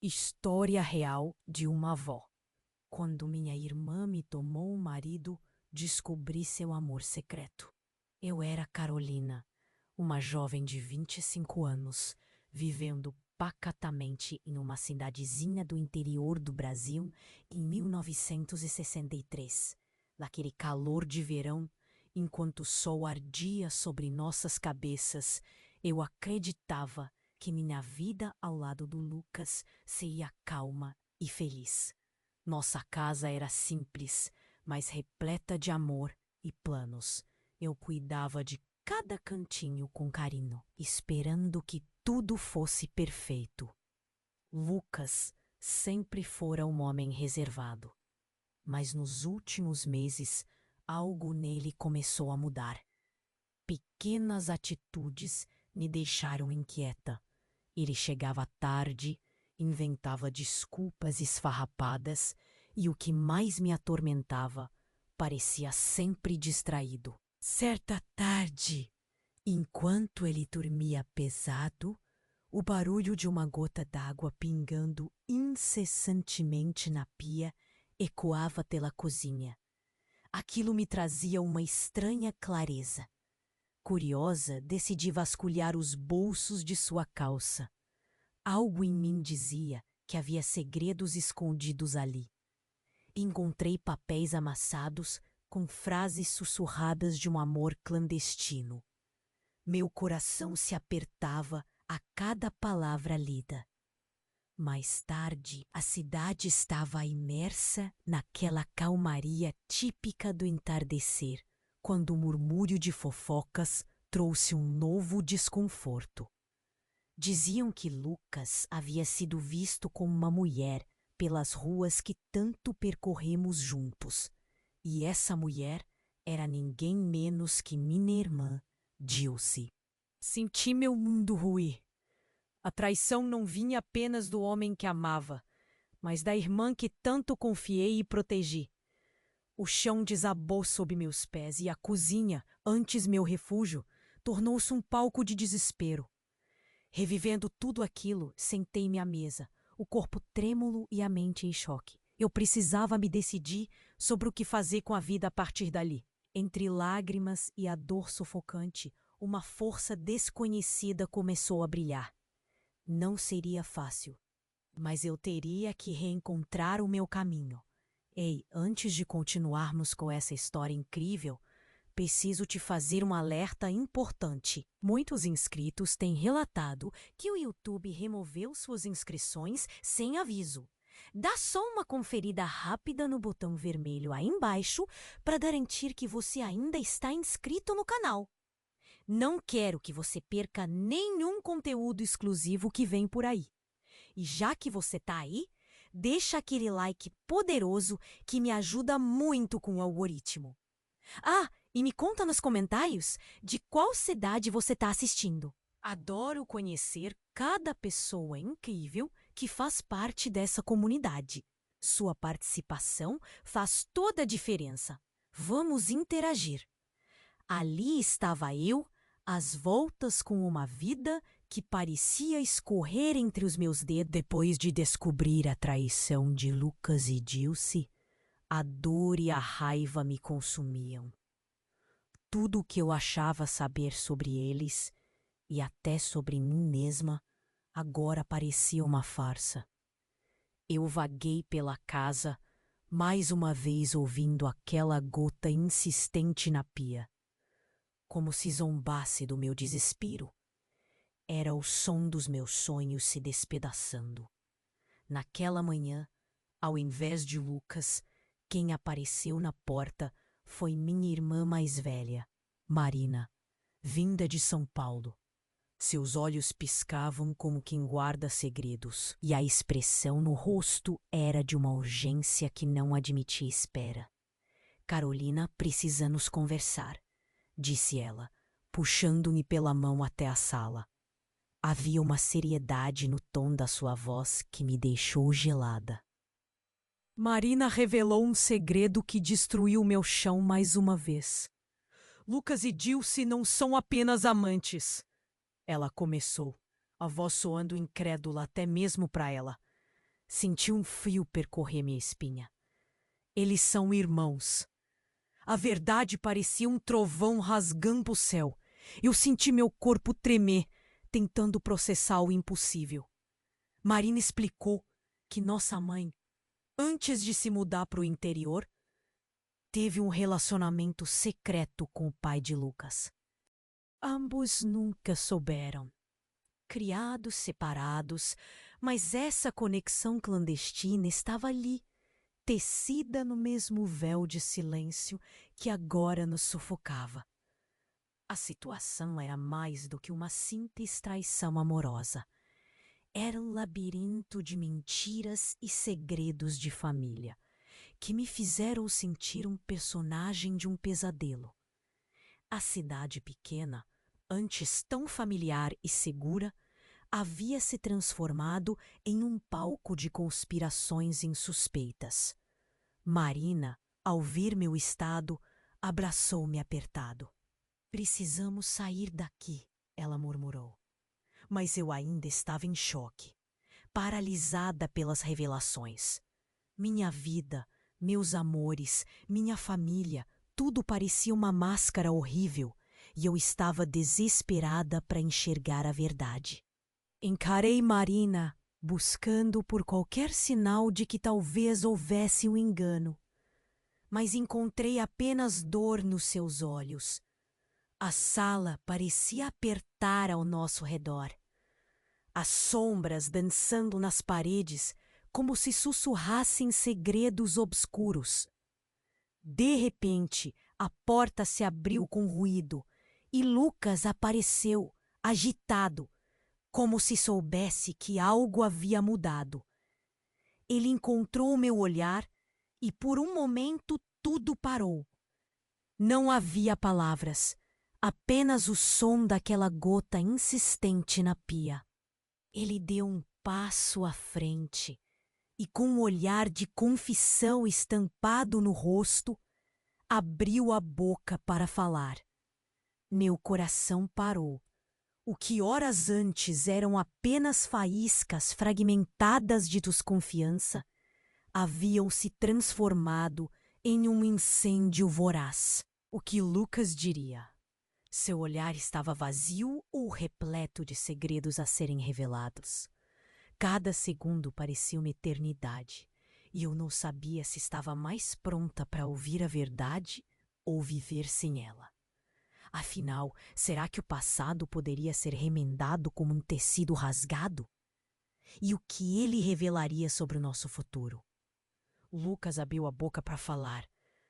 História real de uma avó. Quando minha irmã me tomou um marido, descobri seu amor secreto. Eu era Carolina, uma jovem de 25 anos, vivendo pacatamente em uma cidadezinha do interior do Brasil em 1963. Naquele calor de verão, enquanto o sol ardia sobre nossas cabeças, eu acreditava que minha vida ao lado do Lucas seria calma e feliz. Nossa casa era simples, mas repleta de amor e planos. Eu cuidava de cada cantinho com carinho, esperando que tudo fosse perfeito. Lucas sempre fora um homem reservado, mas nos últimos meses algo nele começou a mudar. Pequenas atitudes me deixaram inquieta. Ele chegava tarde, inventava desculpas esfarrapadas e o que mais me atormentava, parecia sempre distraído. Certa tarde, enquanto ele dormia pesado, o barulho de uma gota d'água pingando incessantemente na pia ecoava pela cozinha. Aquilo me trazia uma estranha clareza. Curiosa, decidi vasculhar os bolsos de sua calça. Algo em mim dizia que havia segredos escondidos ali. Encontrei papéis amassados com frases sussurradas de um amor clandestino. Meu coração se apertava a cada palavra lida. Mais tarde, a cidade estava imersa naquela calmaria típica do entardecer, quando o murmúrio de fofocas trouxe um novo desconforto. Diziam que Lucas havia sido visto com uma mulher pelas ruas que tanto percorremos juntos, e essa mulher era ninguém menos que minha irmã, Dilce. Senti meu mundo ruir. A traição não vinha apenas do homem que amava, mas da irmã que tanto confiei e protegi. O chão desabou sob meus pés e a cozinha, antes meu refúgio, tornou-se um palco de desespero. Revivendo tudo aquilo, sentei-me à mesa, o corpo trêmulo e a mente em choque. Eu precisava me decidir sobre o que fazer com a vida a partir dali. Entre lágrimas e a dor sufocante, uma força desconhecida começou a brilhar. Não seria fácil, mas eu teria que reencontrar o meu caminho. Ei, antes de continuarmos com essa história incrível, preciso te fazer um alerta importante. Muitos inscritos têm relatado que o YouTube removeu suas inscrições sem aviso. Dá só uma conferida rápida no botão vermelho aí embaixo para garantir que você ainda está inscrito no canal. Não quero que você perca nenhum conteúdo exclusivo que vem por aí. E já que você está aí, deixa aquele like poderoso que me ajuda muito com o algoritmo. Ah, e me conta nos comentários de qual cidade você está assistindo. Adoro conhecer cada pessoa incrível que faz parte dessa comunidade. Sua participação faz toda a diferença. Vamos interagir. Ali estava eu, às voltas com uma vida que parecia escorrer entre os meus dedos. Depois de descobrir a traição de Lucas e Dilce, a dor e a raiva me consumiam. Tudo o que eu achava saber sobre eles, e até sobre mim mesma, agora parecia uma farsa. Eu vaguei pela casa, mais uma vez ouvindo aquela gota insistente na pia, como se zombasse do meu desespero. Era o som dos meus sonhos se despedaçando. Naquela manhã, ao invés de Lucas, quem apareceu na porta foi minha irmã mais velha, Marina, vinda de São Paulo. Seus olhos piscavam como quem guarda segredos, e a expressão no rosto era de uma urgência que não admitia espera. Carolina, precisamos conversar, disse ela, puxando-me pela mão até a sala. Havia uma seriedade no tom da sua voz que me deixou gelada. Marina revelou um segredo que destruiu meu chão mais uma vez. Lucas e Dilce não são apenas amantes. Ela começou, a voz soando incrédula até mesmo para ela. Senti um frio percorrer minha espinha. Eles são irmãos. A verdade parecia um trovão rasgando o céu. Eu senti meu corpo tremer, tentando processar o impossível. Marina explicou que nossa mãe, antes de se mudar para o interior, teve um relacionamento secreto com o pai de Lucas. Ambos nunca souberam. Criados separados, mas essa conexão clandestina estava ali, tecida no mesmo véu de silêncio que agora nos sufocava. A situação era mais do que uma simples traição amorosa. Era um labirinto de mentiras e segredos de família, que me fizeram sentir um personagem de um pesadelo. A cidade pequena, antes tão familiar e segura, havia se transformado em um palco de conspirações insuspeitas. Marina, ao ver meu estado, abraçou-me apertado. Precisamos sair daqui, ela murmurou. Mas eu ainda estava em choque, paralisada pelas revelações. Minha vida, meus amores, minha família, tudo parecia uma máscara horrível e eu estava desesperada para enxergar a verdade. Encarei Marina, buscando por qualquer sinal de que talvez houvesse um engano. Mas encontrei apenas dor nos seus olhos. A sala parecia apertar ao nosso redor. As sombras dançando nas paredes, como se sussurrassem segredos obscuros. De repente, a porta se abriu com ruído e Lucas apareceu, agitado, como se soubesse que algo havia mudado. Ele encontrou meu olhar e por um momento tudo parou. Não havia palavras, apenas o som daquela gota insistente na pia. Ele deu um passo à frente e, com um olhar de confissão estampado no rosto, abriu a boca para falar. Meu coração parou. O que horas antes eram apenas faíscas fragmentadas de desconfiança, haviam se transformado em um incêndio voraz. O que Lucas diria? Seu olhar estava vazio ou repleto de segredos a serem revelados? Cada segundo parecia uma eternidade, e eu não sabia se estava mais pronta para ouvir a verdade ou viver sem ela. Afinal, será que o passado poderia ser remendado como um tecido rasgado? E o que ele revelaria sobre o nosso futuro? Lucas abriu a boca para falar,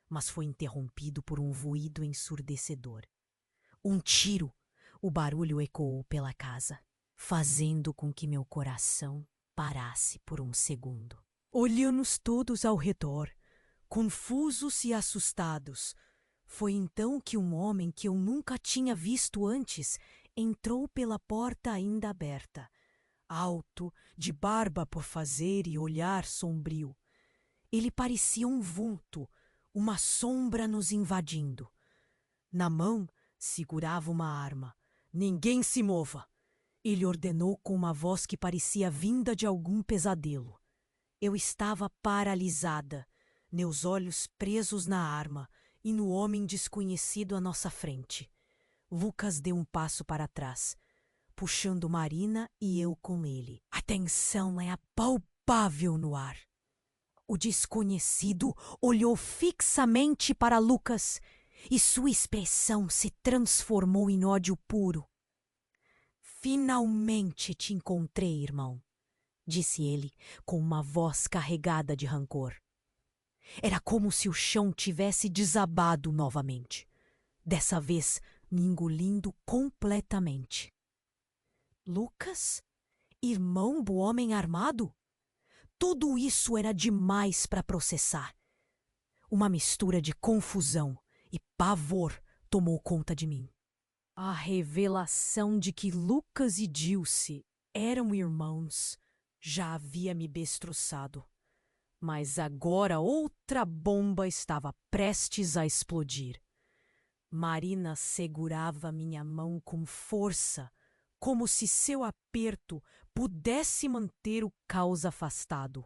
mas foi interrompido por um ruído ensurdecedor. Um tiro! O barulho ecoou pela casa, fazendo com que meu coração parasse por um segundo. Olhamos todos ao redor, confusos e assustados. Foi então que um homem que eu nunca tinha visto antes entrou pela porta ainda aberta. Alto, de barba por fazer e olhar sombrio. Ele parecia um vulto, uma sombra nos invadindo. Na mão, segurava uma arma. Ninguém se mova! Ele ordenou com uma voz que parecia vinda de algum pesadelo. Eu estava paralisada, meus olhos presos na arma e no homem desconhecido à nossa frente. Lucas deu um passo para trás, puxando Marina e eu com ele. A tensão era palpável no ar. O desconhecido olhou fixamente para Lucas e sua expressão se transformou em ódio puro. Finalmente te encontrei, irmão, disse ele com uma voz carregada de rancor. Era como se o chão tivesse desabado novamente, dessa vez me engolindo completamente. Lucas? Irmão do homem armado? Tudo isso era demais para processar. Uma mistura de confusão e pavor tomou conta de mim. A revelação de que Lucas e Dilce eram irmãos já havia me destroçado. Mas agora outra bomba estava prestes a explodir. Marina segurava minha mão com força, como se seu aperto pudesse manter o caos afastado.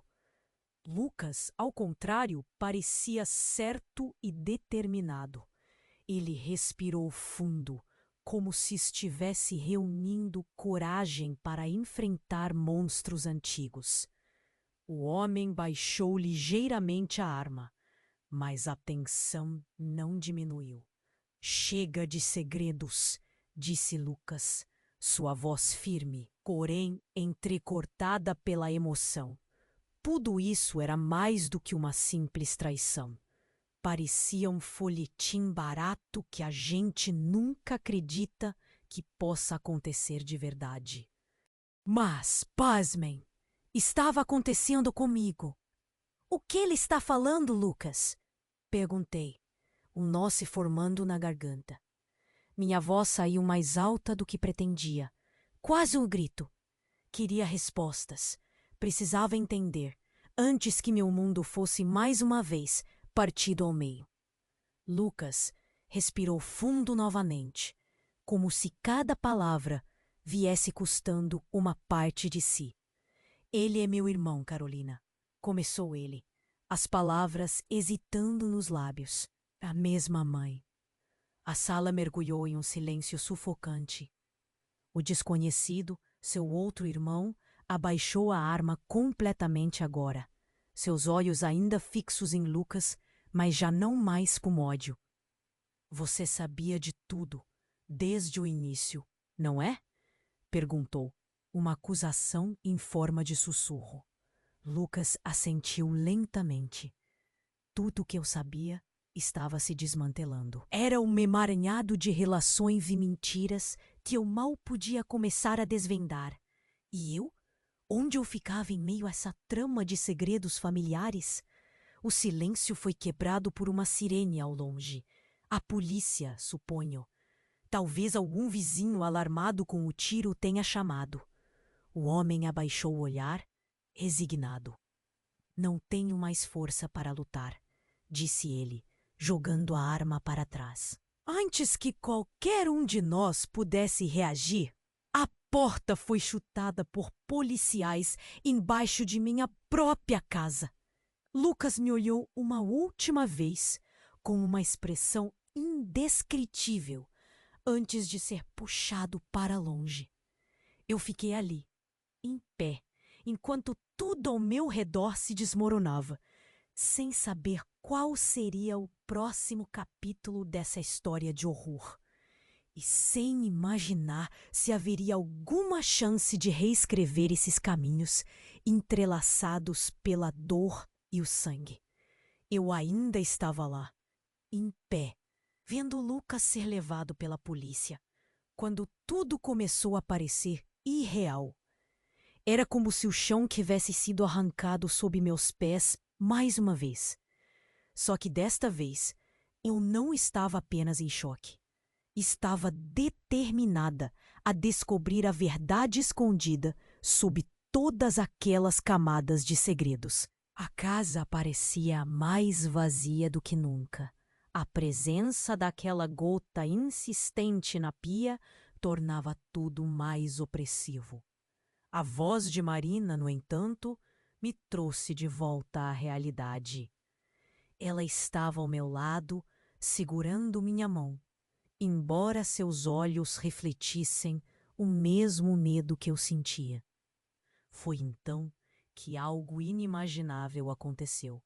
Lucas, ao contrário, parecia certo e determinado. Ele respirou fundo, como se estivesse reunindo coragem para enfrentar monstros antigos. O homem baixou ligeiramente a arma, mas a tensão não diminuiu. Chega de segredos, disse Lucas, sua voz firme, porém entrecortada pela emoção. Tudo isso era mais do que uma simples traição. Parecia um folhetim barato que a gente nunca acredita que possa acontecer de verdade. Mas, pasmem, estava acontecendo comigo. O que ele está falando, Lucas? Perguntei, um nó se formando na garganta. Minha voz saiu mais alta do que pretendia, quase um grito. Queria respostas. Precisava entender, antes que meu mundo fosse mais uma vez partido ao meio. Lucas respirou fundo novamente, como se cada palavra viesse custando uma parte de si. Ele é meu irmão, Carolina, começou ele, as palavras hesitando nos lábios. A mesma mãe. A sala mergulhou em um silêncio sufocante. O desconhecido, seu outro irmão, abaixou a arma completamente agora, seus olhos ainda fixos em Lucas, mas já não mais com ódio. Você sabia de tudo, desde o início, não é? Perguntou, uma acusação em forma de sussurro. Lucas assentiu lentamente. Tudo o que eu sabia estava se desmantelando. Era um emaranhado de relações e mentiras que eu mal podia começar a desvendar. E eu? Onde eu ficava em meio a essa trama de segredos familiares? O silêncio foi quebrado por uma sirene ao longe. A polícia, suponho. Talvez algum vizinho alarmado com o tiro tenha chamado. O homem abaixou o olhar, resignado. Não tenho mais força para lutar, disse ele, jogando a arma para trás. Antes que qualquer um de nós pudesse reagir, a porta foi chutada por policiais embaixo de minha própria casa. Lucas me olhou uma última vez, com uma expressão indescritível, antes de ser puxado para longe. Eu fiquei ali, em pé, enquanto tudo ao meu redor se desmoronava, sem saber qual seria o próximo capítulo dessa história de horror. E sem imaginar se haveria alguma chance de reescrever esses caminhos entrelaçados pela dor e o sangue. Eu ainda estava lá, em pé, vendo Lucas ser levado pela polícia, quando tudo começou a parecer irreal. Era como se o chão tivesse sido arrancado sob meus pés mais uma vez. Só que desta vez, eu não estava apenas em choque. Estava determinada a descobrir a verdade escondida sob todas aquelas camadas de segredos. A casa parecia mais vazia do que nunca. A presença daquela gota insistente na pia tornava tudo mais opressivo. A voz de Marina, no entanto, me trouxe de volta à realidade. Ela estava ao meu lado, segurando minha mão, embora seus olhos refletissem o mesmo medo que eu sentia. Foi então que algo inimaginável aconteceu.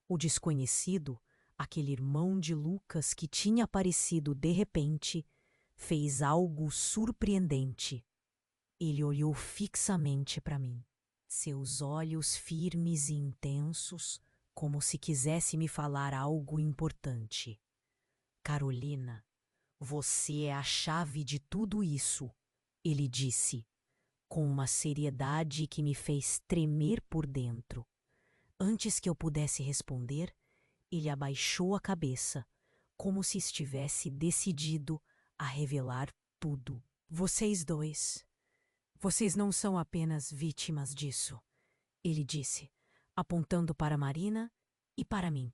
O desconhecido, aquele irmão de Lucas que tinha aparecido de repente, fez algo surpreendente. Ele olhou fixamente para mim, seus olhos firmes e intensos, como se quisesse me falar algo importante. Carolina, você é a chave de tudo isso, ele disse, com uma seriedade que me fez tremer por dentro. Antes que eu pudesse responder, ele abaixou a cabeça, como se estivesse decidido a revelar tudo. Vocês não são apenas vítimas disso, ele disse, apontando para Marina e para mim.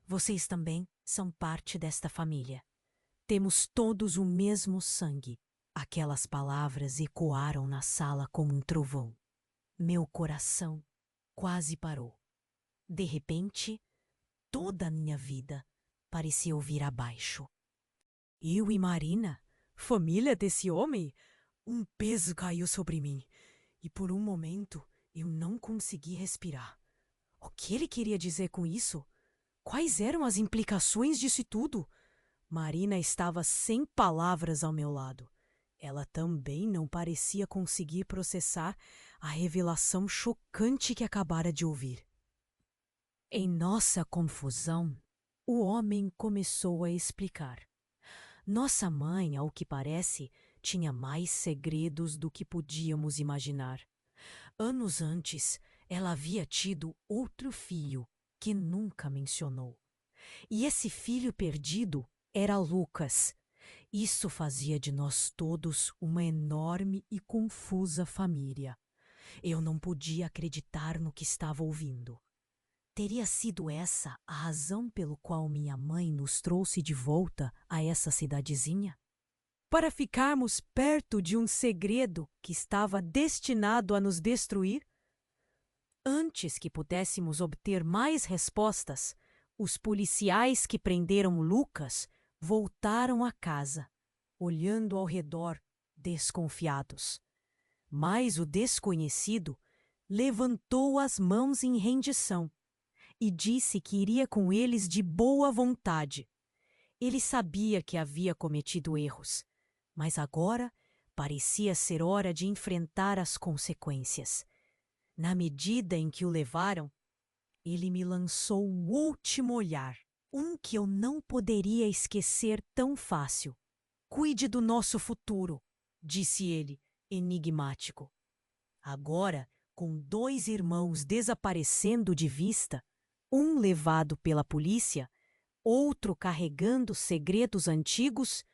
Vocês também são parte desta família. Temos todos o mesmo sangue. Aquelas palavras ecoaram na sala como um trovão. Meu coração quase parou. De repente, toda a minha vida pareceu vir abaixo. Eu e Marina, família desse homem, um peso caiu sobre mim e por um momento eu não consegui respirar. O que ele queria dizer com isso? Quais eram as implicações disso tudo? Marina estava sem palavras ao meu lado. Ela também não parecia conseguir processar a revelação chocante que acabara de ouvir. Em nossa confusão, o homem começou a explicar. Nossa mãe, ao que parece, tinha mais segredos do que podíamos imaginar. Anos antes, ela havia tido outro filho que nunca mencionou. E esse filho perdido era Lucas. Isso fazia de nós todos uma enorme e confusa família. Eu não podia acreditar no que estava ouvindo. Teria sido essa a razão pelo qual minha mãe nos trouxe de volta a essa cidadezinha? Para ficarmos perto de um segredo que estava destinado a nos destruir? Antes que pudéssemos obter mais respostas, os policiais que prenderam Lucas voltaram a casa, olhando ao redor, desconfiados. Mas o desconhecido levantou as mãos em rendição e disse que iria com eles de boa vontade. Ele sabia que havia cometido erros, mas agora parecia ser hora de enfrentar as consequências. Na medida em que o levaram, ele me lançou um último olhar, um que eu não poderia esquecer tão fácil. Cuide do nosso futuro, disse ele, enigmático. Agora, com 2 irmãos desaparecendo de vista, um levado pela polícia, outro carregando segredos antigos,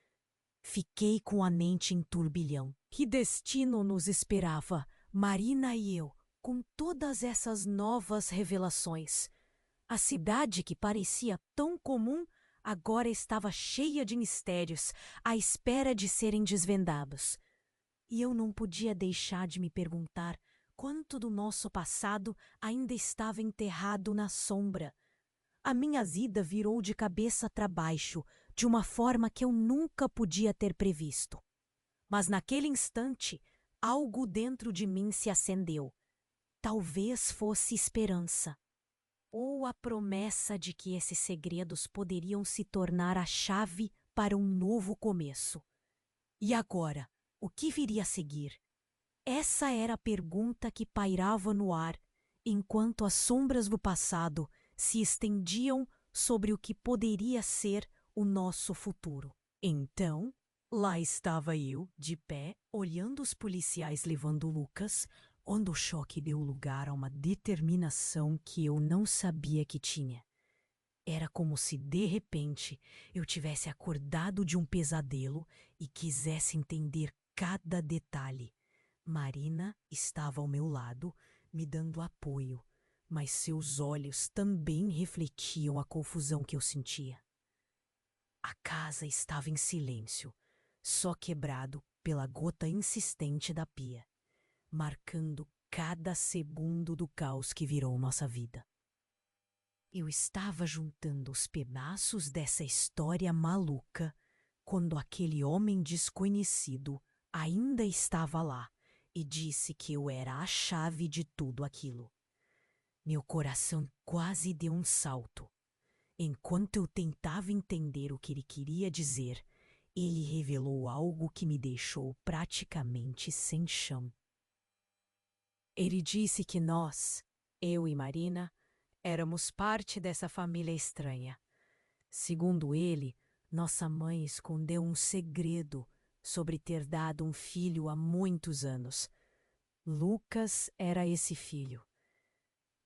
fiquei com a mente em turbilhão. Que destino nos esperava, Marina e eu, com todas essas novas revelações? A cidade que parecia tão comum agora estava cheia de mistérios, à espera de serem desvendados. E eu não podia deixar de me perguntar quanto do nosso passado ainda estava enterrado na sombra. A minha vida virou de cabeça para baixo, de uma forma que eu nunca podia ter previsto. Mas naquele instante, algo dentro de mim se acendeu. Talvez fosse esperança, ou a promessa de que esses segredos poderiam se tornar a chave para um novo começo. E agora, o que viria a seguir? Essa era a pergunta que pairava no ar, enquanto as sombras do passado se estendiam sobre o que poderia ser o nosso futuro. Então, lá estava eu, de pé, olhando os policiais levando Lucas, onde o choque deu lugar a uma determinação que eu não sabia que tinha. Era como se, de repente, eu tivesse acordado de um pesadelo e quisesse entender cada detalhe. Marina estava ao meu lado, me dando apoio, mas seus olhos também refletiam a confusão que eu sentia. A casa estava em silêncio, só quebrado pela gota insistente da pia, marcando cada segundo do caos que virou nossa vida. Eu estava juntando os pedaços dessa história maluca quando aquele homem desconhecido ainda estava lá e disse que eu era a chave de tudo aquilo. Meu coração quase deu um salto. Enquanto eu tentava entender o que ele queria dizer, ele revelou algo que me deixou praticamente sem chão. Ele disse que nós, eu e Marina, éramos parte dessa família estranha. Segundo ele, nossa mãe escondeu um segredo sobre ter dado um filho há muitos anos. Lucas era esse filho.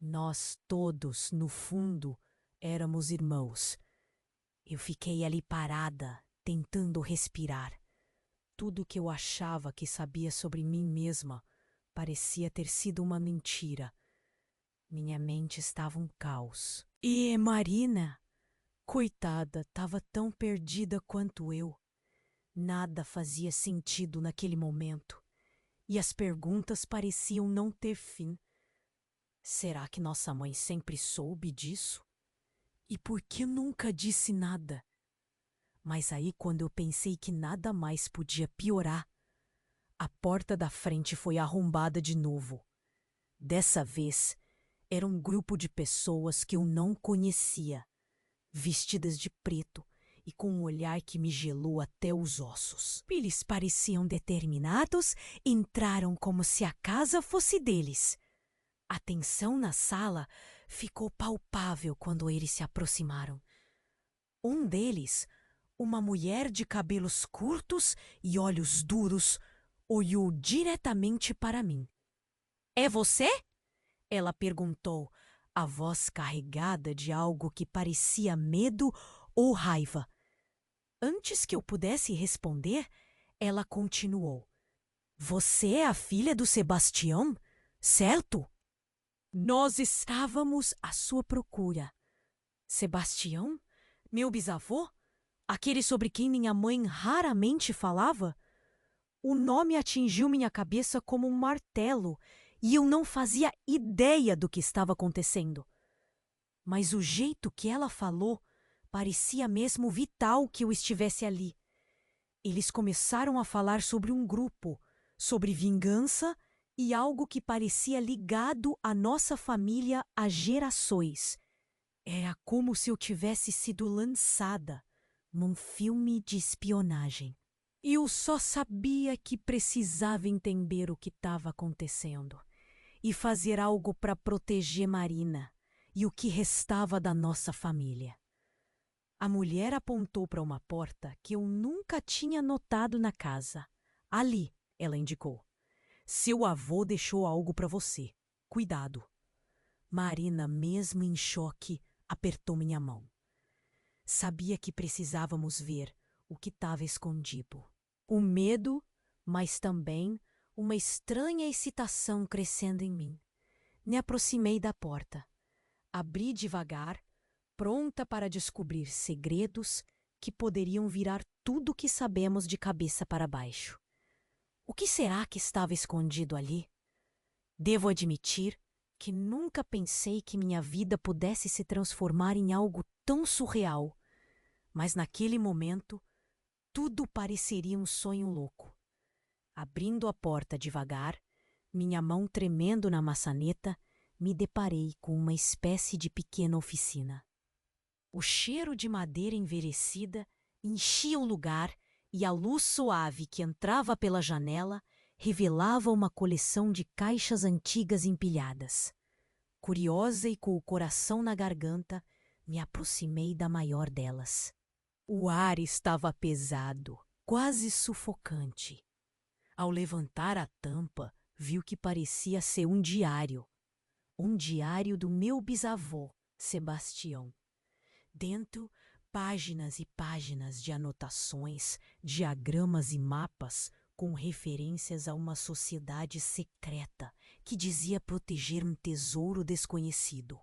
Nós todos, no fundo, éramos irmãos. Eu fiquei ali parada, tentando respirar. Tudo que eu achava que sabia sobre mim mesma parecia ter sido uma mentira. Minha mente estava um caos. E Marina, coitada, estava tão perdida quanto eu. Nada fazia sentido naquele momento, e as perguntas pareciam não ter fim. Será que nossa mãe sempre soube disso? E por que nunca disse nada? Mas aí, quando eu pensei que nada mais podia piorar, a porta da frente foi arrombada de novo. Dessa vez, era um grupo de pessoas que eu não conhecia, vestidas de preto e com um olhar que me gelou até os ossos. Eles pareciam determinados, entraram como se a casa fosse deles. A tensão na sala ficou palpável quando eles se aproximaram. Um deles, uma mulher de cabelos curtos e olhos duros, olhou diretamente para mim. "É você?" ela perguntou, a voz carregada de algo que parecia medo ou raiva. Antes que eu pudesse responder, ela continuou. "Você é a filha do Sebastião, certo?" Nós estávamos à sua procura. Sebastião? Meu bisavô? Aquele sobre quem minha mãe raramente falava? O nome atingiu minha cabeça como um martelo e eu não fazia ideia do que estava acontecendo. Mas o jeito que ela falou parecia mesmo vital que eu estivesse ali. Eles começaram a falar sobre um grupo, sobre vingança e algo que parecia ligado à nossa família há gerações. Era como se eu tivesse sido lançada num filme de espionagem. E eu só sabia que precisava entender o que estava acontecendo e fazer algo para proteger Marina e o que restava da nossa família. A mulher apontou para uma porta que eu nunca tinha notado na casa. "Ali", ela indicou. "Seu avô deixou algo para você. Cuidado." Marina, mesmo em choque, apertou minha mão. Sabia que precisávamos ver o que estava escondido. O medo, mas também uma estranha excitação crescendo em mim. Me aproximei da porta. Abri devagar, pronta para descobrir segredos que poderiam virar tudo o que sabemos de cabeça para baixo. O que será que estava escondido ali? Devo admitir que nunca pensei que minha vida pudesse se transformar em algo tão surreal, mas naquele momento tudo pareceria um sonho louco. Abrindo a porta devagar, minha mão tremendo na maçaneta, me deparei com uma espécie de pequena oficina. O cheiro de madeira envelhecida enchia o lugar e a luz suave que entrava pela janela revelava uma coleção de caixas antigas empilhadas. Curiosa e com o coração na garganta, me aproximei da maior delas. O ar estava pesado, quase sufocante. Ao levantar a tampa, vi o que parecia ser um diário. Um diário do meu bisavô, Sebastião. Dentro, páginas e páginas de anotações, diagramas e mapas com referências a uma sociedade secreta que dizia proteger um tesouro desconhecido.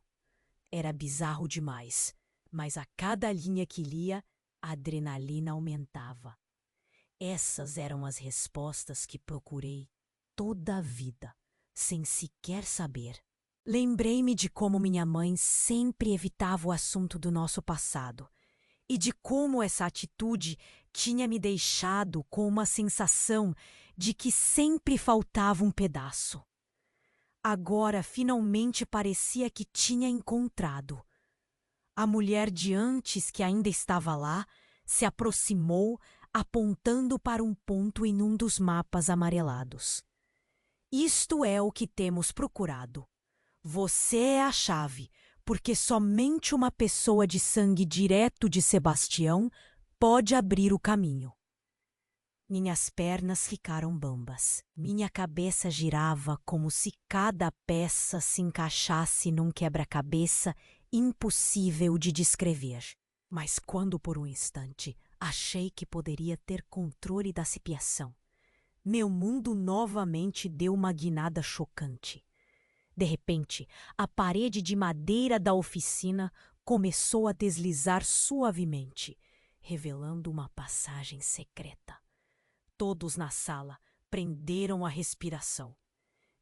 Era bizarro demais, mas a cada linha que lia, a adrenalina aumentava. Essas eram as respostas que procurei toda a vida, sem sequer saber. Lembrei-me de como minha mãe sempre evitava o assunto do nosso passado e de como essa atitude tinha me deixado com uma sensação de que sempre faltava um pedaço. Agora, finalmente parecia que tinha encontrado. A mulher de antes, que ainda estava lá, se aproximou, apontando para um ponto em um dos mapas amarelados. "Isto é o que temos procurado. Você é a chave, porque somente uma pessoa de sangue direto de Sebastião pode abrir o caminho." Minhas pernas ficaram bambas. Minha cabeça girava como se cada peça se encaixasse num quebra-cabeça impossível de descrever. Mas quando por um instante achei que poderia ter controle da situação, meu mundo novamente deu uma guinada chocante. De repente, a parede de madeira da oficina começou a deslizar suavemente, revelando uma passagem secreta. Todos na sala prenderam a respiração.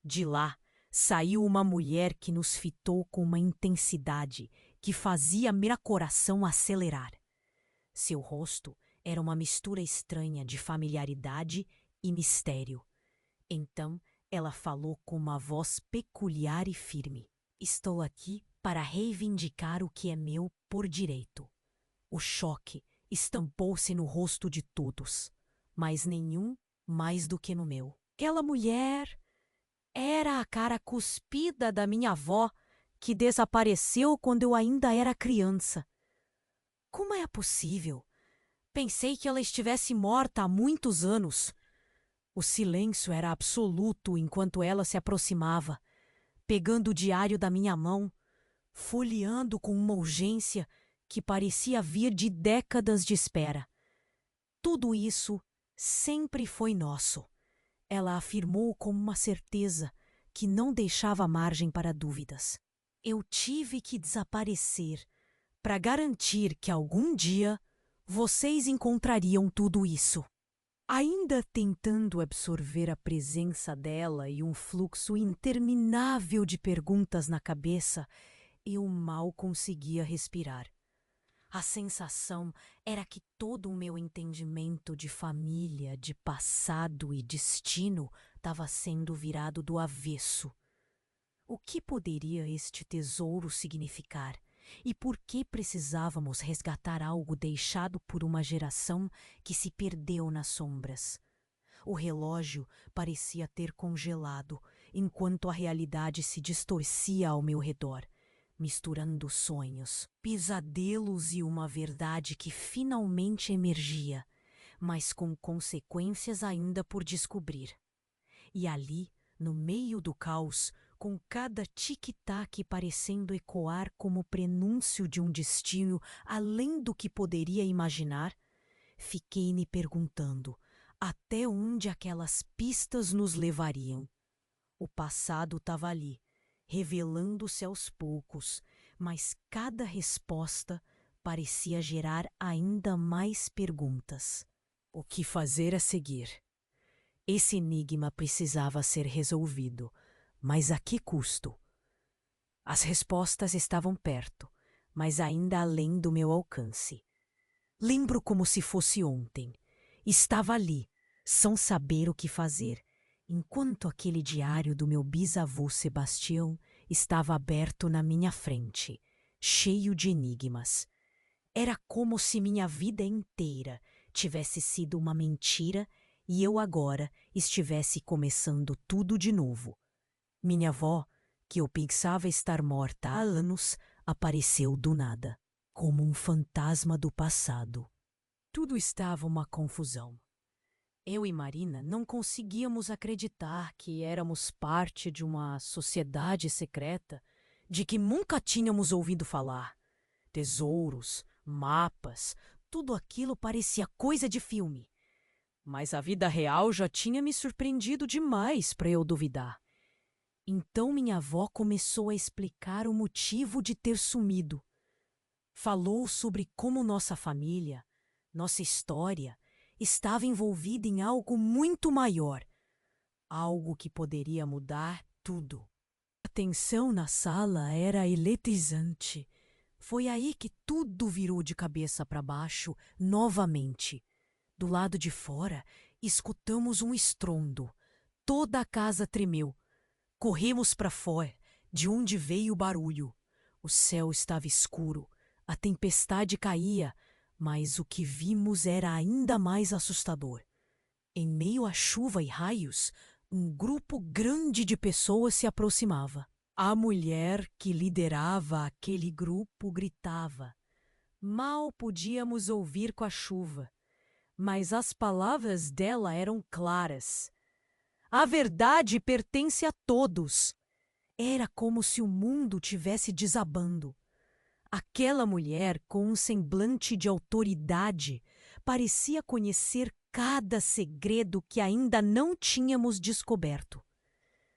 De lá saiu uma mulher que nos fitou com uma intensidade que fazia meu coração acelerar. Seu rosto era uma mistura estranha de familiaridade e mistério. Então ela falou com uma voz peculiar e firme. Estou aqui para reivindicar o que é meu por direito. O choque estampou-se no rosto de todos, mas nenhum mais do que no meu. Aquela mulher era a cara cuspida da minha avó, que desapareceu quando eu ainda era criança. Como é possível? Pensei que ela estivesse morta há muitos anos. O silêncio era absoluto enquanto ela se aproximava, pegando o diário da minha mão, folheando com uma urgência que parecia vir de décadas de espera. Tudo isso sempre foi nosso. Ela afirmou com uma certeza que não deixava margem para dúvidas. Eu tive que desaparecer para garantir que algum dia vocês encontrariam tudo isso. Ainda tentando absorver a presença dela e um fluxo interminável de perguntas na cabeça, eu mal conseguia respirar. A sensação era que todo o meu entendimento de família, de passado e destino estava sendo virado do avesso. O que poderia este tesouro significar? E por que precisávamos resgatar algo deixado por uma geração que se perdeu nas sombras? O relógio parecia ter congelado, enquanto a realidade se distorcia ao meu redor, misturando sonhos, pesadelos e uma verdade que finalmente emergia, mas com consequências ainda por descobrir. E ali, no meio do caos, com cada tic-tac parecendo ecoar como prenúncio de um destino além do que poderia imaginar, fiquei me perguntando até onde aquelas pistas nos levariam. O passado estava ali, revelando-se aos poucos, mas cada resposta parecia gerar ainda mais perguntas. O que fazer a seguir? Esse enigma precisava ser resolvido, mas a que custo? As respostas estavam perto, mas ainda além do meu alcance. Lembro como se fosse ontem. Estava ali, sem saber o que fazer, enquanto aquele diário do meu bisavô Sebastião estava aberto na minha frente, cheio de enigmas. Era como se minha vida inteira tivesse sido uma mentira e eu agora estivesse começando tudo de novo. Minha avó, que eu pensava estar morta há anos, apareceu do nada, como um fantasma do passado. Tudo estava uma confusão. Eu e Marina não conseguíamos acreditar que éramos parte de uma sociedade secreta de que nunca tínhamos ouvido falar. Tesouros, mapas, tudo aquilo parecia coisa de filme. Mas a vida real já tinha me surpreendido demais para eu duvidar. Então minha avó começou a explicar o motivo de ter sumido. Falou sobre como nossa família, nossa história, estava envolvida em algo muito maior, algo que poderia mudar tudo. A tensão na sala era eletrizante. Foi aí que tudo virou de cabeça para baixo novamente. Do lado de fora, escutamos um estrondo. Toda a casa tremeu. Corremos para fora, de onde veio o barulho. O céu estava escuro, a tempestade caía, mas o que vimos era ainda mais assustador. Em meio à chuva e raios, um grupo grande de pessoas se aproximava. A mulher que liderava aquele grupo gritava. Mal podíamos ouvir com a chuva, mas as palavras dela eram claras. A verdade pertence a todos. Era como se o mundo tivesse desabando. Aquela mulher, com um semblante de autoridade, parecia conhecer cada segredo que ainda não tínhamos descoberto.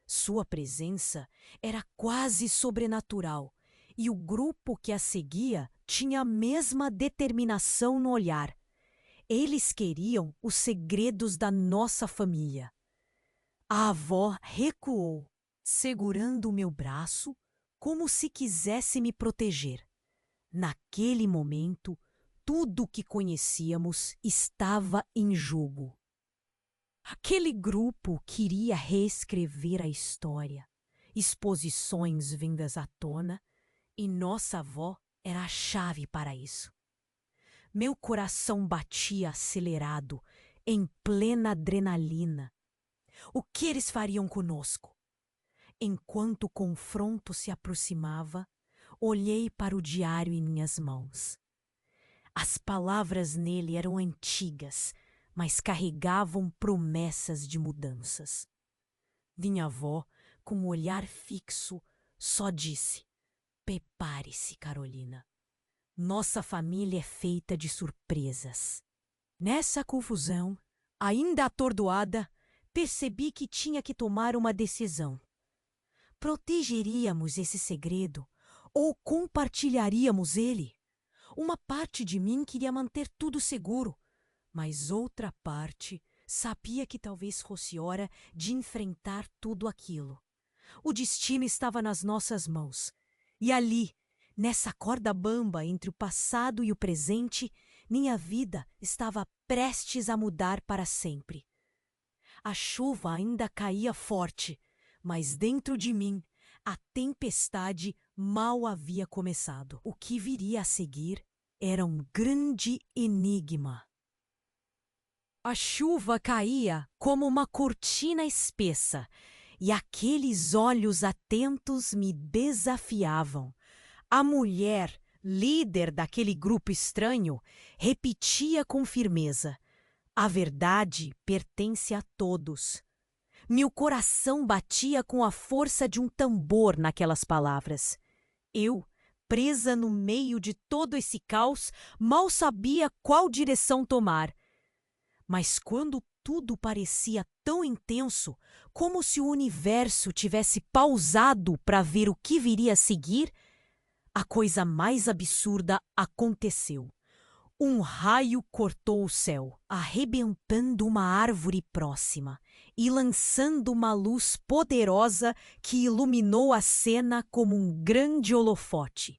Sua presença era quase sobrenatural, e o grupo que a seguia tinha a mesma determinação no olhar. Eles queriam os segredos da nossa família. A avó recuou. segurando o meu braço como se quisesse me proteger. Naquele momento, tudo o que conhecíamos estava em jogo. Aquele grupo queria reescrever a história, exposições vindas à tona, e nossa avó era a chave para isso. Meu coração batia acelerado, em plena adrenalina. O que eles fariam conosco? Enquanto o confronto se aproximava, olhei para o diário em minhas mãos. As palavras nele eram antigas, mas carregavam promessas de mudanças. Minha avó, com um olhar fixo, só disse: "Prepare-se, Carolina. Nossa família é feita de surpresas." Nessa confusão, ainda atordoada, percebi que tinha que tomar uma decisão. Protegeríamos esse segredo ou compartilharíamos ele? Uma parte de mim queria manter tudo seguro, mas outra parte sabia que talvez fosse hora de enfrentar tudo aquilo. O destino estava nas nossas mãos. E ali, nessa corda bamba entre o passado e o presente, minha vida estava prestes a mudar para sempre. A chuva ainda caía forte, mas dentro de mim a tempestade mal havia começado. O que viria a seguir era um grande enigma. A chuva caía como uma cortina espessa, e aqueles olhos atentos me desafiavam. A mulher, líder daquele grupo estranho, repetia com firmeza: "A verdade pertence a todos." Meu coração batia com a força de um tambor naquelas palavras. Eu, presa no meio de todo esse caos, mal sabia qual direção tomar. Mas quando tudo parecia tão intenso, como se o universo tivesse pausado para ver o que viria a seguir, a coisa mais absurda aconteceu. Um raio cortou o céu, arrebentando uma árvore próxima e lançando uma luz poderosa que iluminou a cena como um grande holofote.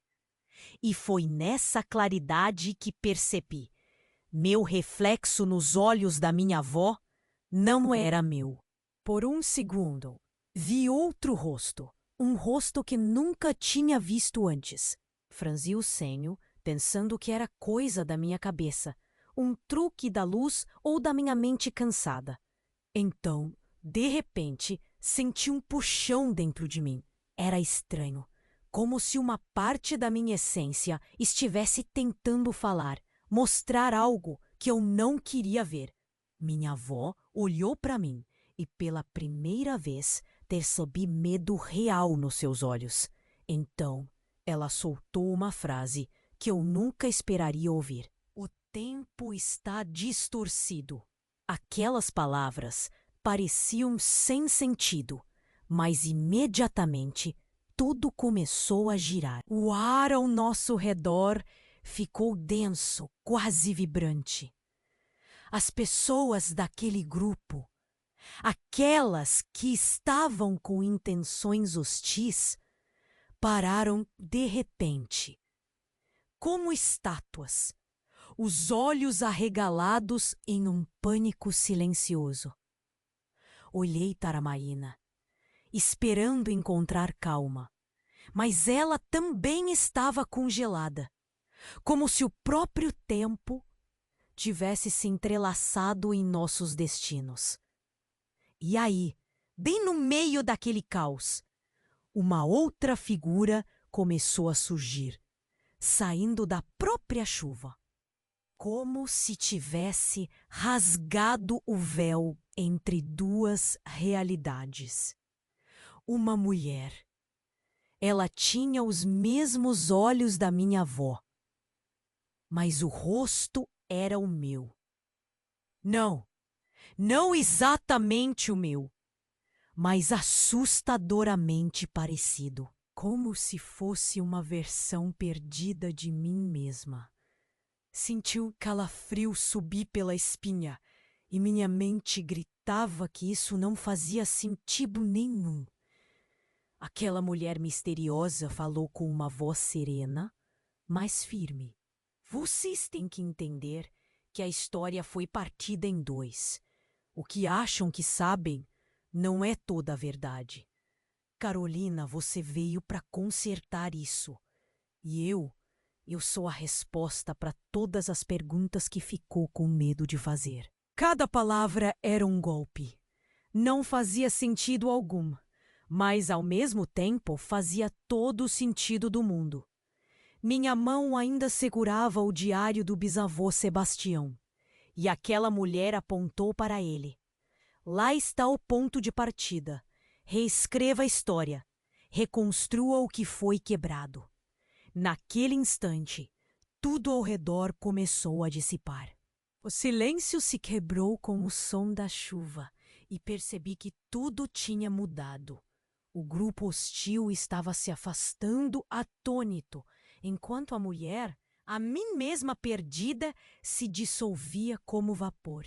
E foi nessa claridade que percebi: meu reflexo nos olhos da minha avó não era meu. Por um segundo, vi outro rosto, um rosto que nunca tinha visto antes. Franzi o senho, pensando que era coisa da minha cabeça, um truque da luz ou da minha mente cansada. Então, de repente, senti um puxão dentro de mim. Era estranho, como se uma parte da minha essência estivesse tentando falar, mostrar algo que eu não queria ver. Minha avó olhou para mim e, pela primeira vez, percebi medo real nos seus olhos. Então, ela soltou uma frase que eu nunca esperaria ouvir: "O tempo está distorcido." Aquelas palavras pareciam sem sentido, mas imediatamente tudo começou a girar. O ar ao nosso redor ficou denso, quase vibrante. As pessoas daquele grupo, aquelas que estavam com intenções hostis, pararam de repente, como estátuas, os olhos arregalados em um pânico silencioso. Olhei para Maína, esperando encontrar calma, mas ela também estava congelada, como se o próprio tempo tivesse se entrelaçado em nossos destinos. E aí, bem no meio daquele caos, uma outra figura começou a surgir, saindo da própria chuva, como se tivesse rasgado o véu entre duas realidades. Uma mulher. Ela tinha os mesmos olhos da minha avó, mas o rosto era o meu. Não exatamente o meu, mas assustadoramente parecido, como se fosse uma versão perdida de mim mesma. Senti um calafrio subir pela espinha e minha mente gritava que isso não fazia sentido nenhum. Aquela mulher misteriosa falou com uma voz serena, mas firme. Vocês têm que entender que a história foi partida em dois. O que acham que sabem não é toda a verdade. Carolina, você veio para consertar isso. E eu sou a resposta para todas as perguntas que ficou com medo de fazer. Cada palavra era um golpe. Não fazia sentido algum, mas ao mesmo tempo fazia todo o sentido do mundo. Minha mão ainda segurava o diário do bisavô Sebastião, e aquela mulher apontou para ele. Lá está o ponto de partida. Reescreva a história. Reconstrua o que foi quebrado. Naquele instante, tudo ao redor começou a dissipar. O silêncio se quebrou com o som da chuva e percebi que tudo tinha mudado. O grupo hostil estava se afastando atônito, enquanto a mulher, a mim mesma perdida, se dissolvia como vapor.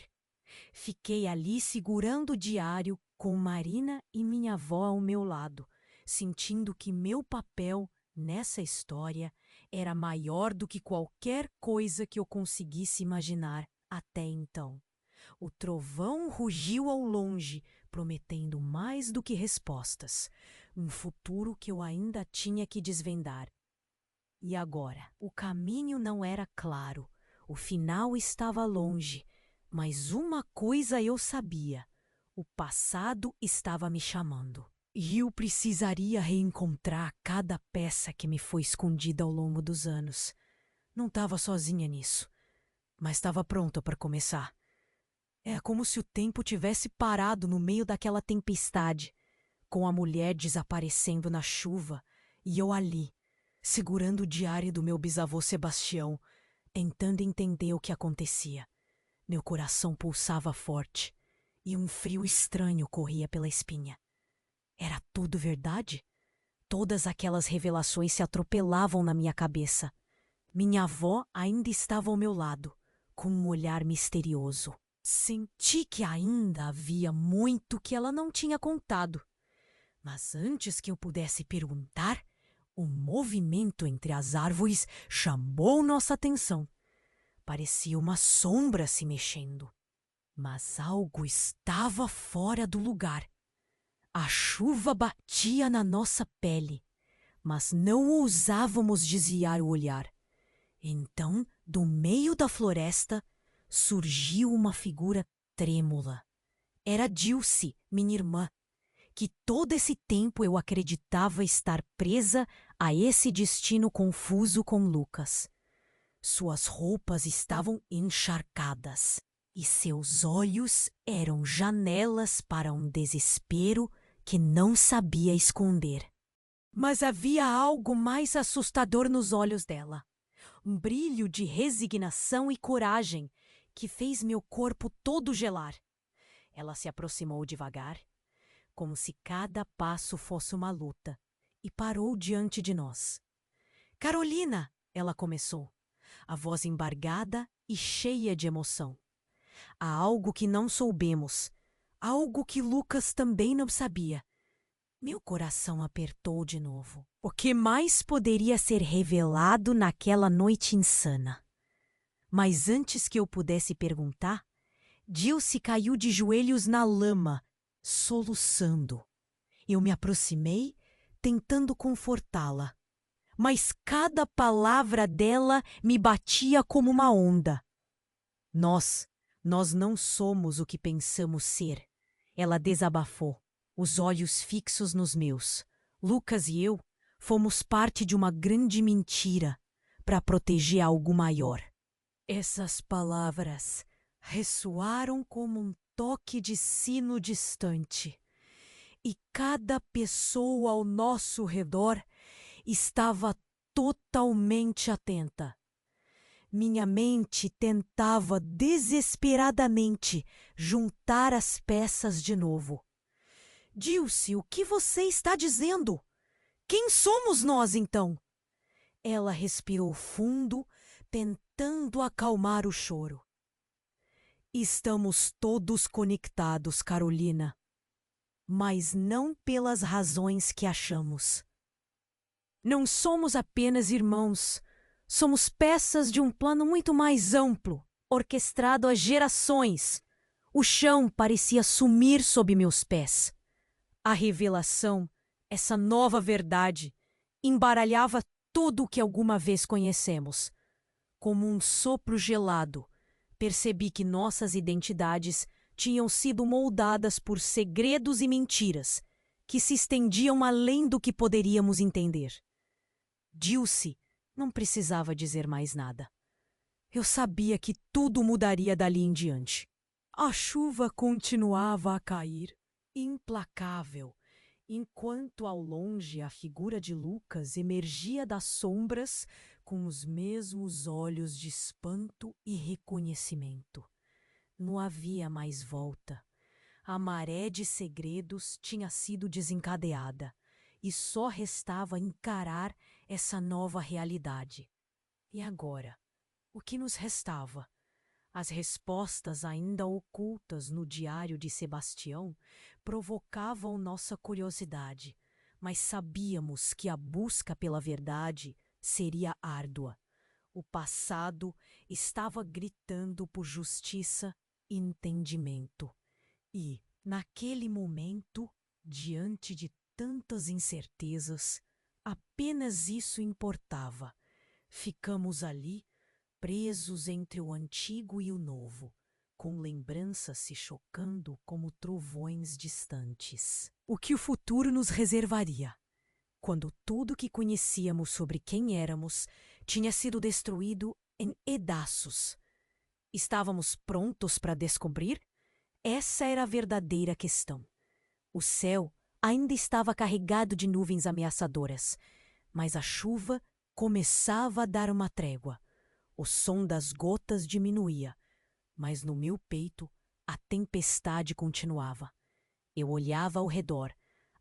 Fiquei ali segurando o diário com Marina e minha avó ao meu lado, sentindo que meu papel nessa história era maior do que qualquer coisa que eu conseguisse imaginar até então. O trovão rugiu ao longe, prometendo mais do que respostas, um futuro que eu ainda tinha que desvendar. E agora? O caminho não era claro, o final estava longe, mas uma coisa eu sabia: o passado estava me chamando. E eu precisaria reencontrar cada peça que me foi escondida ao longo dos anos. Não estava sozinha nisso, mas estava pronta para começar. É como se o tempo tivesse parado no meio daquela tempestade, com a mulher desaparecendo na chuva e eu ali, segurando o diário do meu bisavô Sebastião, tentando entender o que acontecia. Meu coração pulsava forte e um frio estranho corria pela espinha. Era tudo verdade? Todas aquelas revelações se atropelavam na minha cabeça. Minha avó ainda estava ao meu lado, com um olhar misterioso. Senti que ainda havia muito que ela não tinha contado. Mas antes que eu pudesse perguntar, um movimento entre as árvores chamou nossa atenção. Parecia uma sombra se mexendo. Mas algo estava fora do lugar. A chuva batia na nossa pele, mas não ousávamos desviar o olhar. Então, do meio da floresta, surgiu uma figura trêmula. Era Dilce, minha irmã, que todo esse tempo eu acreditava estar presa a esse destino confuso com Lucas. Suas roupas estavam encharcadas e seus olhos eram janelas para um desespero que não sabia esconder. Mas havia algo mais assustador nos olhos dela. Um brilho de resignação e coragem que fez meu corpo todo gelar. Ela se aproximou devagar, como se cada passo fosse uma luta, e parou diante de nós. Carolina, ela começou, a voz embargada e cheia de emoção. Há algo que não soubemos, algo que Lucas também não sabia. Meu coração apertou de novo. O que mais poderia ser revelado naquela noite insana? Mas antes que eu pudesse perguntar, Dilce caiu de joelhos na lama, soluçando. Eu me aproximei, tentando confortá-la. Mas cada palavra dela me batia como uma onda. Nós não somos o que pensamos ser. Ela desabafou, os olhos fixos nos meus. Lucas e eu fomos parte de uma grande mentira para proteger algo maior. Essas palavras ressoaram como um toque de sino distante. E cada pessoa ao nosso redor estava totalmente atenta. Minha mente tentava desesperadamente juntar as peças de novo. Dilce, o que você está dizendo? Quem somos nós, então? Ela respirou fundo, tentando acalmar o choro. Estamos todos conectados, Carolina. mas não pelas razões que achamos. Não somos apenas irmãos, somos peças de um plano muito mais amplo, orquestrado há gerações. O chão parecia sumir sob meus pés. A revelação, essa nova verdade, embaralhava tudo o que alguma vez conhecemos. Como um sopro gelado, percebi que nossas identidades tinham sido moldadas por segredos e mentiras que se estendiam além do que poderíamos entender. Dilce não precisava dizer mais nada. Eu sabia que tudo mudaria dali em diante. A chuva continuava a cair, implacável, enquanto ao longe a figura de Lucas emergia das sombras com os mesmos olhos de espanto e reconhecimento. Não havia mais volta. A maré de segredos tinha sido desencadeada e só restava encarar essa nova realidade. E agora? O que nos restava? As respostas ainda ocultas no diário de Sebastião provocavam nossa curiosidade, mas sabíamos que a busca pela verdade seria árdua. O passado estava gritando por justiça e entendimento. E, naquele momento, diante de tantas incertezas, apenas isso importava. Ficamos ali, presos entre o antigo e o novo, com lembranças se chocando como trovões distantes. O que o futuro nos reservaria? Quando tudo que conhecíamos sobre quem éramos tinha sido destruído em pedaços. Estávamos prontos para descobrir? Essa era a verdadeira questão. O céu ainda estava carregado de nuvens ameaçadoras, mas a chuva começava a dar uma trégua. O som das gotas diminuía, mas no meu peito a tempestade continuava. Eu olhava ao redor,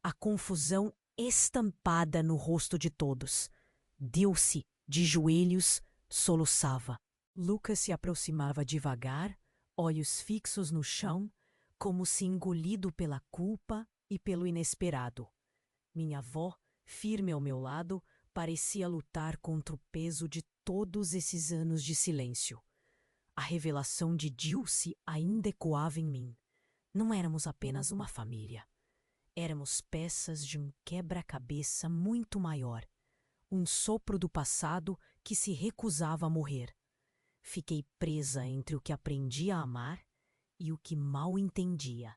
a confusão estampada no rosto de todos. Dilce, de joelhos, soluçava. Lucas se aproximava devagar, olhos fixos no chão, como se engolido pela culpa e pelo inesperado. Minha avó, firme ao meu lado, parecia lutar contra o peso de todos esses anos de silêncio. A revelação de Dilce ainda ecoava em mim. Não éramos apenas uma família. Éramos peças de um quebra-cabeça muito maior. Um sopro do passado que se recusava a morrer. Fiquei presa entre o que aprendi a amar e o que mal entendia.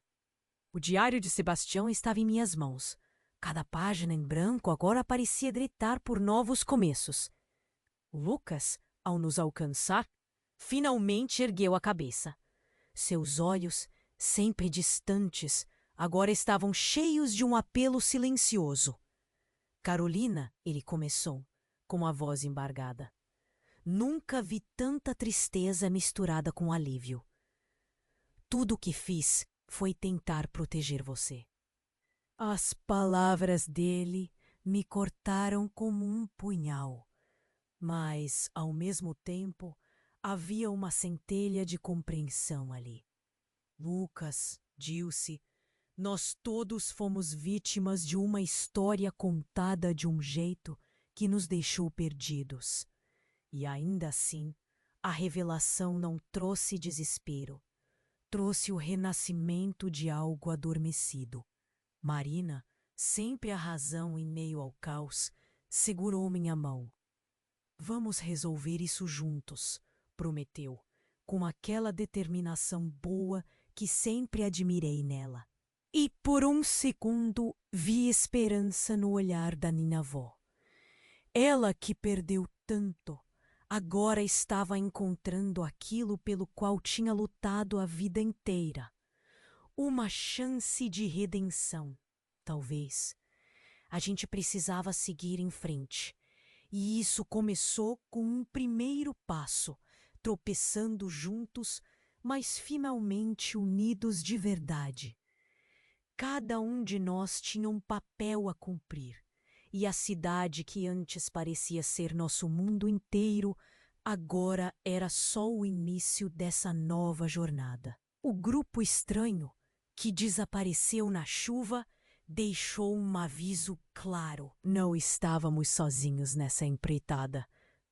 O diário de Sebastião estava em minhas mãos. Cada página em branco agora parecia gritar por novos começos. Lucas, ao nos alcançar, finalmente ergueu a cabeça. Seus olhos, sempre distantes, agora estavam cheios de um apelo silencioso. Carolina, ele começou, com a voz embargada. Nunca vi tanta tristeza misturada com alívio. Tudo o que fiz foi tentar proteger você. As palavras dele me cortaram como um punhal, mas, ao mesmo tempo, havia uma centelha de compreensão ali. Lucas, Dilce, nós todos fomos vítimas de uma história contada de um jeito que nos deixou perdidos. E ainda assim, a revelação não trouxe desespero. Trouxe o renascimento de algo adormecido. Marina, sempre a razão em meio ao caos, segurou minha mão. Vamos resolver isso juntos, prometeu, com aquela determinação boa que sempre admirei nela. E por um segundo vi esperança no olhar da Ninavó. Ela que perdeu tanto, agora estava encontrando aquilo pelo qual tinha lutado a vida inteira. Uma chance de redenção, talvez. A gente precisava seguir em frente. E isso começou com um primeiro passo, tropeçando juntos, mas finalmente unidos de verdade. Cada um de nós tinha um papel a cumprir. E a cidade que antes parecia ser nosso mundo inteiro, agora era só o início dessa nova jornada. O grupo estranho, que desapareceu na chuva, deixou um aviso claro. Não estávamos sozinhos nessa empreitada,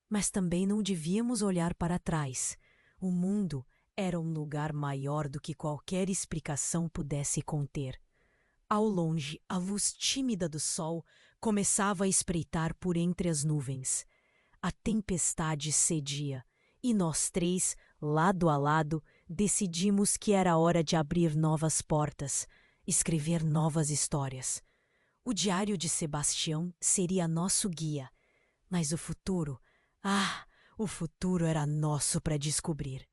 mas também não devíamos olhar para trás. O mundo era um lugar maior do que qualquer explicação pudesse conter. Ao longe, a luz tímida do sol começava a espreitar por entre as nuvens. A tempestade cedia, e nós três, lado a lado, decidimos que era hora de abrir novas portas, escrever novas histórias. O diário de Sebastião seria nosso guia, mas o futuro era nosso para descobrir.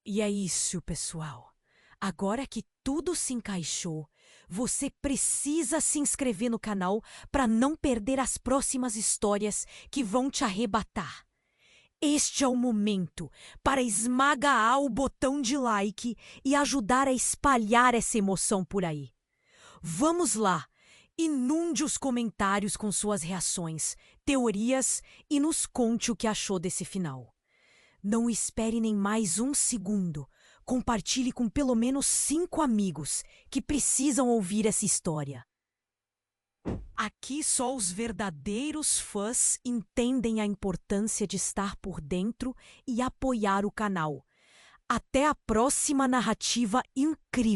E é isso, pessoal. Agora que tudo se encaixou, você precisa se inscrever no canal para não perder as próximas histórias que vão te arrebatar. Este é o momento para esmagar o botão de like e ajudar a espalhar essa emoção por aí. Vamos lá! Inunde os comentários com suas reações, teorias e nos conte o que achou desse final. Não espere nem mais um segundo. Compartilhe com pelo menos 5 amigos que precisam ouvir essa história. Aqui só os verdadeiros fãs entendem a importância de estar por dentro e apoiar o canal. Até a próxima narrativa incrível!